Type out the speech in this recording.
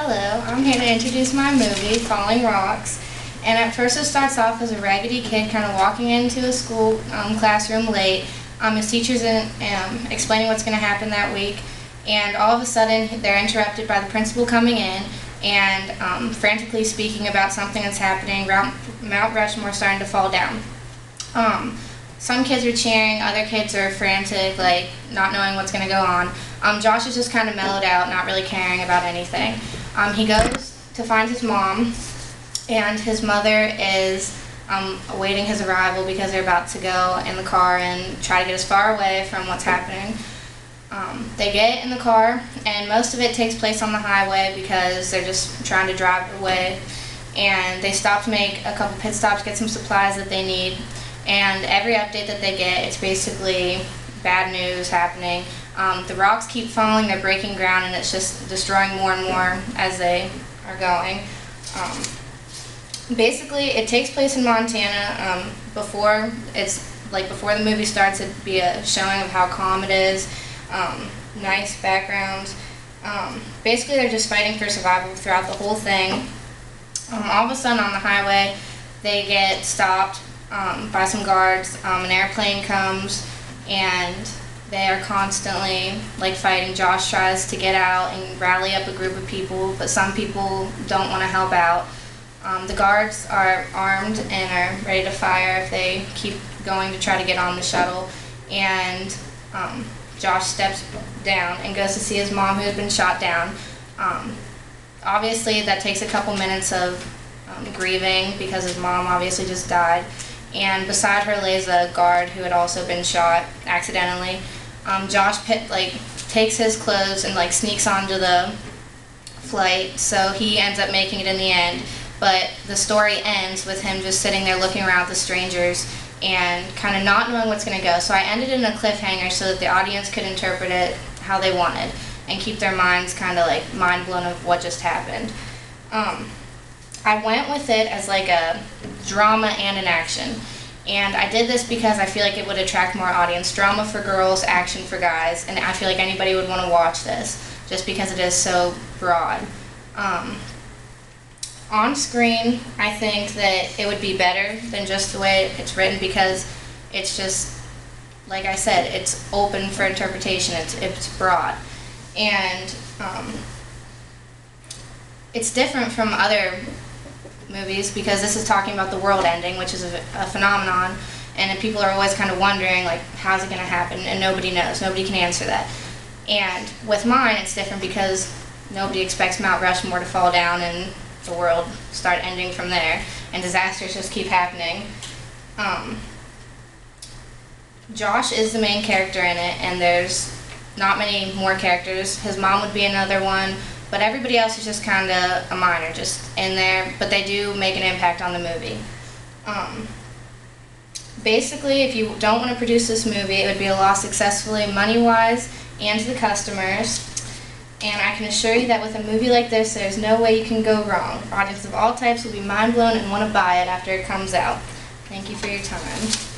Hello, I'm here to introduce my movie, Falling Rocks. And at first it starts off as a raggedy kid kind of walking into a school classroom late. His teacher's explaining what's going to happen that week. And all of a sudden they're interrupted by the principal coming in and frantically speaking about something that's happening. Mount Rushmore starting to fall down. Some kids are cheering, other kids are frantic, like not knowing what's going to go on. Josh is just kind of mellowed out, not really caring about anything. He goes to find his mom, and his mother is awaiting his arrival because they're about to go in the car and try to get as far away from what's happening. They get in the car, and most of it takes place on the highway because they're just trying to drive away. And they stop to make a couple pit stops, get some supplies that they need. And every update that they get, it's basically bad news happening. The rocks keep falling, they're breaking ground, and it's just destroying more and more as they are going. Basically, it takes place in Montana. Before the movie starts, it'd be a showing of how calm it is. Nice backgrounds. Basically, they're just fighting for survival throughout the whole thing. All of a sudden, on the highway, they get stopped by some guards. An airplane comes, and they are constantly fighting. Josh tries to get out and rally up a group of people, but some people don't want to help out. The guards are armed and are ready to fire if they keep going to try to get on the shuttle. And Josh steps down and goes to see his mom, who has been shot down. Obviously, that takes a couple minutes of grieving because his mom obviously just died. And beside her lays a guard who had also been shot accidentally. Josh takes his clothes and sneaks onto the flight, so he ends up making it in the end. But the story ends with him just sitting there looking around at the strangers and kind of not knowing what's going to go. So I ended in a cliffhanger so that the audience could interpret it how they wanted and keep their minds kind of mind blown of what just happened. I went with it as a drama and an action. And I did this because I feel like it would attract more audience. Drama for girls, action for guys, and I feel like anybody would want to watch this just because it is so broad. On screen, I think that it would be better than just the way it's written because it's just, like I said, it's open for interpretation, it's broad. And it's different from other movies because this is talking about the world ending, which is a phenomenon, and people are always kind of wondering how's it going to happen, and nobody knows, nobody can answer that. And with mine, it's different because nobody expects Mount Rushmore to fall down and the world start ending from there, and disasters just keep happening. Josh is the main character in it, and there's not many more characters. His mom would be another one, but everybody else is just kind of a minor, just in there, but they do make an impact on the movie. Basically, if you don't want to produce this movie, it would be a loss successfully, money-wise, and to the customers. And I can assure you that with a movie like this, there's no way you can go wrong. Audiences of all types will be mind-blown and want to buy it after it comes out. Thank you for your time.